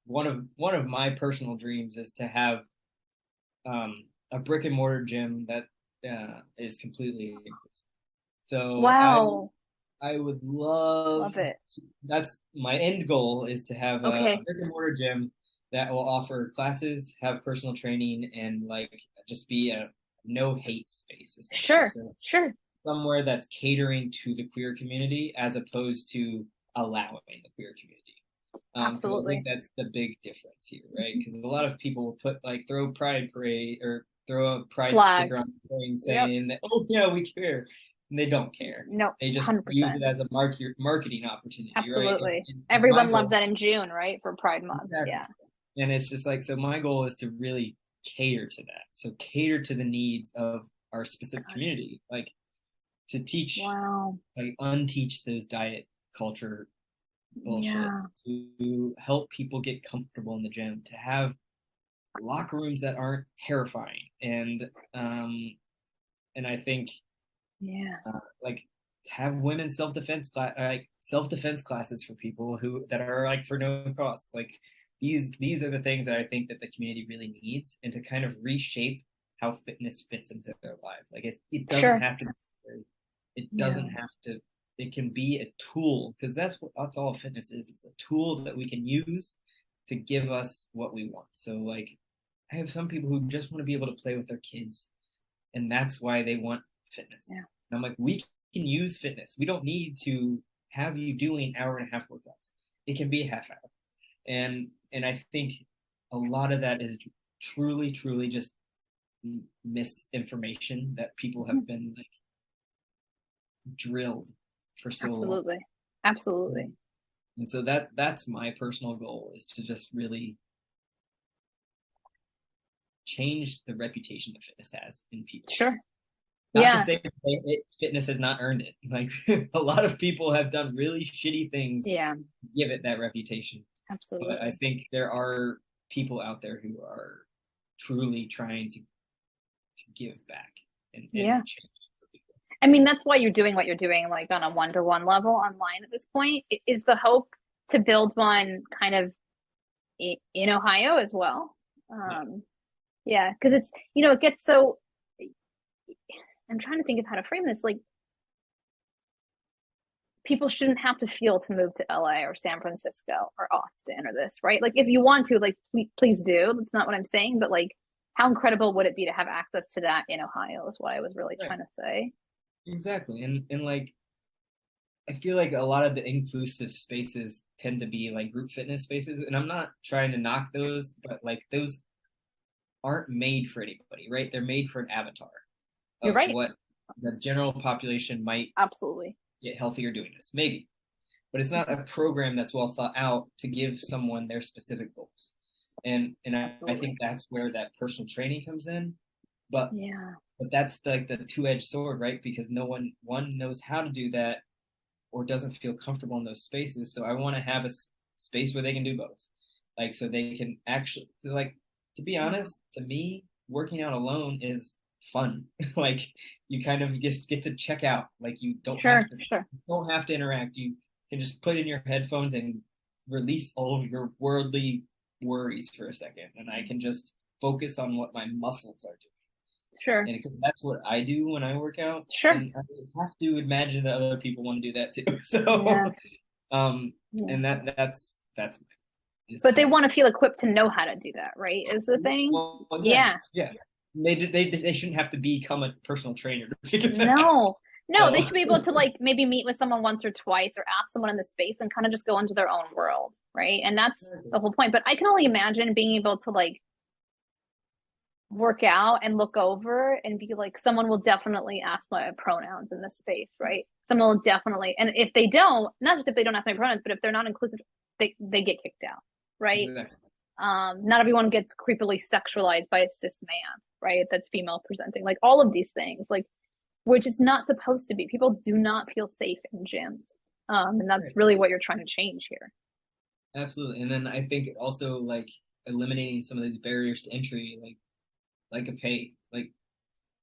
one of my personal dreams is to have a brick and mortar gym that is completely inclusive. So Wow. I would love Love it. that's my end goal is to have a Okay. brick and mortar gym that will offer classes, have personal training, and like just be a no hate space essentially. Sure. So Sure. somewhere that's catering to the queer community as opposed to allowing the queer community. Because I think Absolutely. that's the big difference here, right? Mhm. Because a lot of people will put like throw pride parade or throw a pride sticker Flags. on the thing Yep. saying that, oh yeah, we care, and they don't care. No, They just use 100%. it as a marketing opportunity, right? Absolutely. And my Everyone loves goal, that in June, right? For Pride Month. exactly, Yeah. and it's just like so. My goal is to really cater to that. So cater to the needs of our specific Got it. community, like to teach, Wow. like unteach those diet culture bullshit, Yeah. to help people get comfortable in the gym, to have locker rooms that aren't terrifying, and I think Yeah. like to have women's self defense classes for people who that are like for no cost. Like these are the things that I think that the community really needs, and to kind of reshape how fitness fits into their life. Like it doesn't Sure. have to be scary. It Yeah. doesn't have to. It can be a tool because that's all fitness is. It's a tool that we can use to give us what we want. So like I have some people who just want to be able to play with their kids, and that's why they want fitness. Yeah. And I'm like, we can use fitness. We don't need to have you doing hour and a half workouts. It can be a half hour. And I think a lot of that is truly just misinformation that people Mhm. have been like drilled for so long. Absolutely. Absolutely. And so that's my personal goal is to just really change the reputation that fitness has in people. Sure. Not to Yeah. say fitness has not earned it. Like a lot of people have done really shitty things Yeah. to give it that reputation. But I Absolutely. think there are people out there who are truly trying to give back Yeah. and change for people. I mean, that's why you're doing what you're doing, like on a one-to-one level online at this point. Is the hope to build one kind of in Ohio as well? Yeah. Yeah, because it gets so. I'm trying to think of how to frame this. Like, people shouldn't have to feel to move to LA or San Francisco or Austin or this, right? Like, if you want to, like, please do. That's not what I'm saying, but like, how incredible would it be to have access to that in Ohio? Is what I was really Right. trying to say. Exactly. And like I feel like a lot of the inclusive spaces tend to be like group fitness spaces. And I'm not trying to knock those, but like those aren't made for anybody, right? They're made for an avatar You're of right. what the general population might Absolutely. get healthier doing this, maybe. But it's not a program that's well thought out to give someone their specific goals. And I Absolutely. think that's where that personal training comes in. But Yeah. but that's like the two-edged sword, right? Because no one knows how to do that or doesn't feel comfortable in those spaces. So I want to have a space where they can do both. Like so they can actually like to be Yeah. honest, to me, working out alone is fun. Like you kind of just get to check out. Like Sure. Sure. don't have to interact. You can just put in your headphones and release all of your worldly worries for a second, and I can just focus on what my muscles are doing. Sure. And because that's what I do when I work out, Sure. and I have to imagine that other people want to do that too. Yeah. So, Yeah. and that's is But to they want to feel equipped to know how to do that, right? Is the thing. well, yeah, Yeah. yeah. They shouldn't have to become a personal trainer to figure that out. No. No, they So should be able to like maybe meet with someone once or twice or ask someone in the space and kind of just go into their own world, right? And that's the whole point. But I can only imagine being able to like work out and look over and be like, someone will definitely ask my pronouns in this space, right? Someone will definitely, and if they don't, not just if they don't ask my pronouns, but if they're not inclusive, they get kicked out, right? exactly. Not everyone gets creepily sexualized by a cis man, right? That's female presenting. Like all of these things, like which is not supposed to be. People do not feel safe in gyms. And that's Right. really what you're trying to change here. Absolutely. And then I think also like eliminating some of these barriers to entry, like a pay, like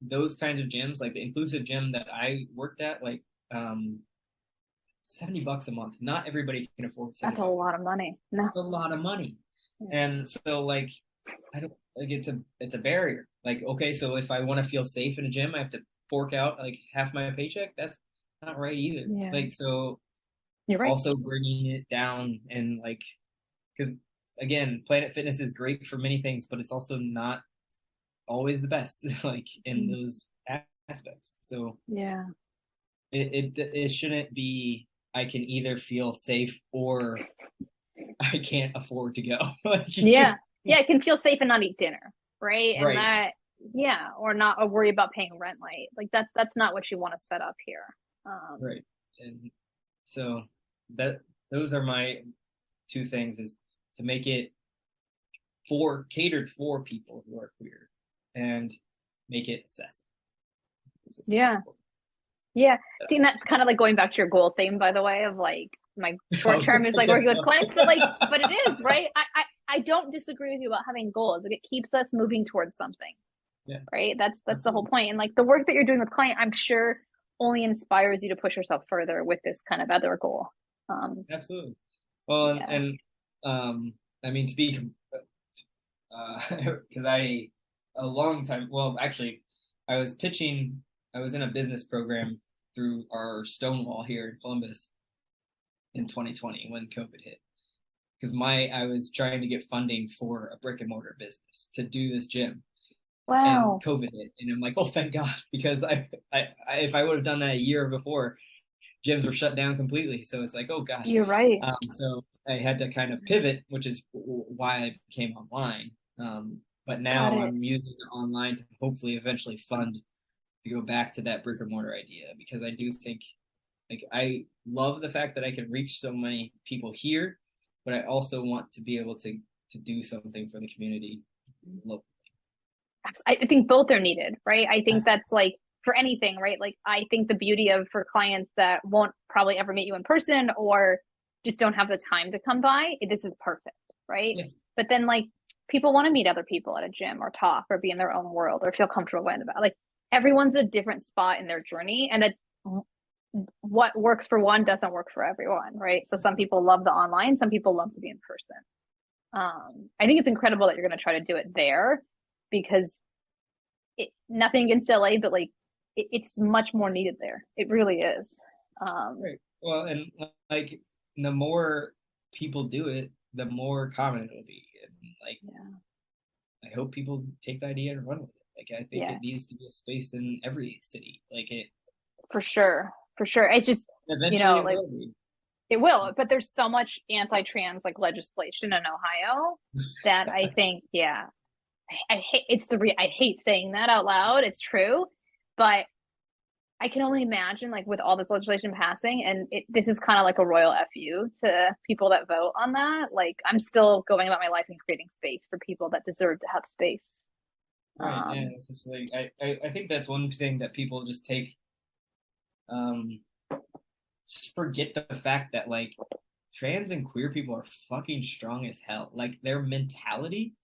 those kinds of gyms, like the inclusive gym that I worked at, like um $70 a month. Not everybody can afford That's a $70. lot of money. No. That's a lot of money. And so like I don't like it's a barrier. Like, okay, so if I want to feel safe in a gym, I have to fork out like half my paycheck. That's not right either. Yeah. Like, so You're right. also bringing it down and like, because again, Planet Fitness is great for many things, but it's also not always the best, like in those aspects. So Yeah. it shouldn't be I can either feel safe or I can't afford to go. Like, Yeah. Yeah. It can feel safe and not eat dinner. Right. And right, that, yeah, or not or worry about paying rent late. Like that's not what you want to set up here. right. And so that those are my two things is to make it for catered for people who are queer and make it accessible. Yeah. Yeah. See, and that's kind of like going back to your goal theme, by the way, of like my short term is like working with clients, but it is, right? I don't disagree with you about having goals. Like it keeps us moving towards something. Yeah. Right. That's the whole point. And like the work that you're doing with client, I'm sure only inspires you to push yourself further with this kind of other goal. Absolutely. Well, Yeah. and I mean, to be, because a long time, well, actually, I was pitching, I was in a business program through our Stonewall here in Columbus in 2020 when COVID hit. Because I was trying to get funding for a brick and mortar business to do this gym. And Wow. COVID hit, and I'm like, oh, thank God, because I if I would have done that a year before, gyms were shut down completely. So it's like, oh gosh. You're right. So I had to kind of pivot, which is why I became online. But Got now it. I'm using the online to hopefully eventually fund to go back to that brick and mortar idea because I do think like I love the fact that I can reach so many people here, but I also want to be able to do something for the community locally. I think both are needed, right? I think that's like for anything, right? Like I think the beauty of for clients that won't probably ever meet you in person or just don't have the time to come by, this is perfect, right? Yeah. But then like people want to meet other people at a gym or talk or be in their own world or feel comfortable in about like everyone's at a different spot in their journey and that what works for one doesn't work for everyone, right? So some people love the online, some people love to be in person. I think it's incredible that you're going to try to do it there because nothing against LA, but like it's much more needed there. It really is. Right. Well, and like the more people do it, the more common it will be. And like, I hope people take the idea and run with it. Like, I think it needs to be a space in every city. Like it. For sure. For sure. It's just, Eventually, like, will be. It will, but there's so much anti-trans like legislation in Ohio that I think, I hate I hate saying that out loud. It's true, but I can only imagine like with all this legislation passing, and this is kind of like a royal fu to people that vote on that. Like I'm still going about my life and creating space for people that deserve to have space. Right. Yeah. It's just like I think that's one thing that people just take just forget the fact that like trans and queer people are fucking strong as hell. Like their mentality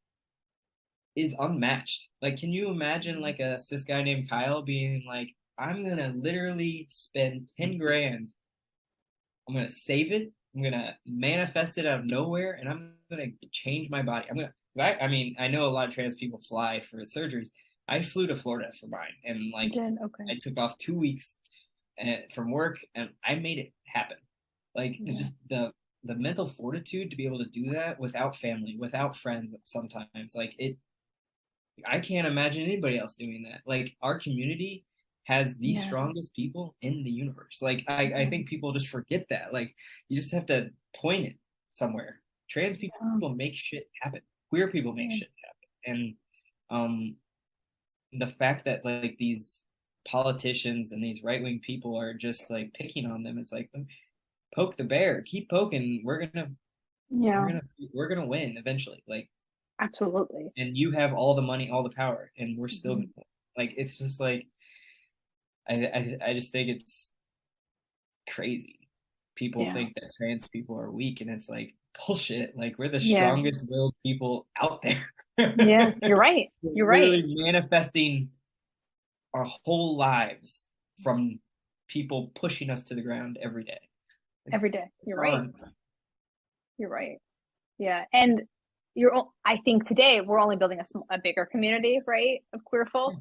is unmatched. Like, can you imagine like a cis guy named Kyle being like, I'm gonna literally spend 10 grand. I'm gonna save it. I'm gonna manifest it out of nowhere, and I'm gonna change my body. I mean, I know a lot of trans people fly for surgeries. I flew to Florida for mine, and like, I took off 2 weeks from work, and I made it happen. Like, it's just the mental fortitude to be able to do that without family, without friends. Sometimes, like it, I can't imagine anybody else doing that. Like, our community has the strongest people in the universe. Like, I think people just forget that. Like, you just have to point it somewhere. Trans people make shit happen. Queer people make shit happen. And the fact that like these politicians and these right-wing people are just like picking on them, it's like poke the bear, keep poking. We're gonna win eventually. Like, absolutely. And you have all the money, all the power, and we're still like, it's just like I just think it's crazy. People think that trans people are weak, and it's like bullshit. Like, we're the strongest willed people out there. Yeah, you're right. You're right. Manifesting our whole lives from people pushing us to the ground every day. Every day. You're right. You're right. Yeah. And I think today we're only building a bigger community, right, of queer folk,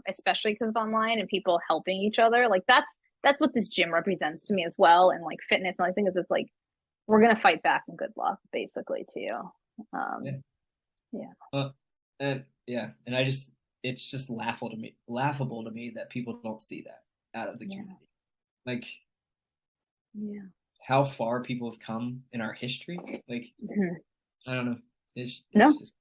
especially because of online and people helping each other. Like that's what this gym represents to me as well, and like fitness. And I think it's like we're gonna fight back and good luck, basically, to you. And it's just laughable to me that people don't see that out of the community. Like, how far people have come in our history. Like, I don't know. It's just...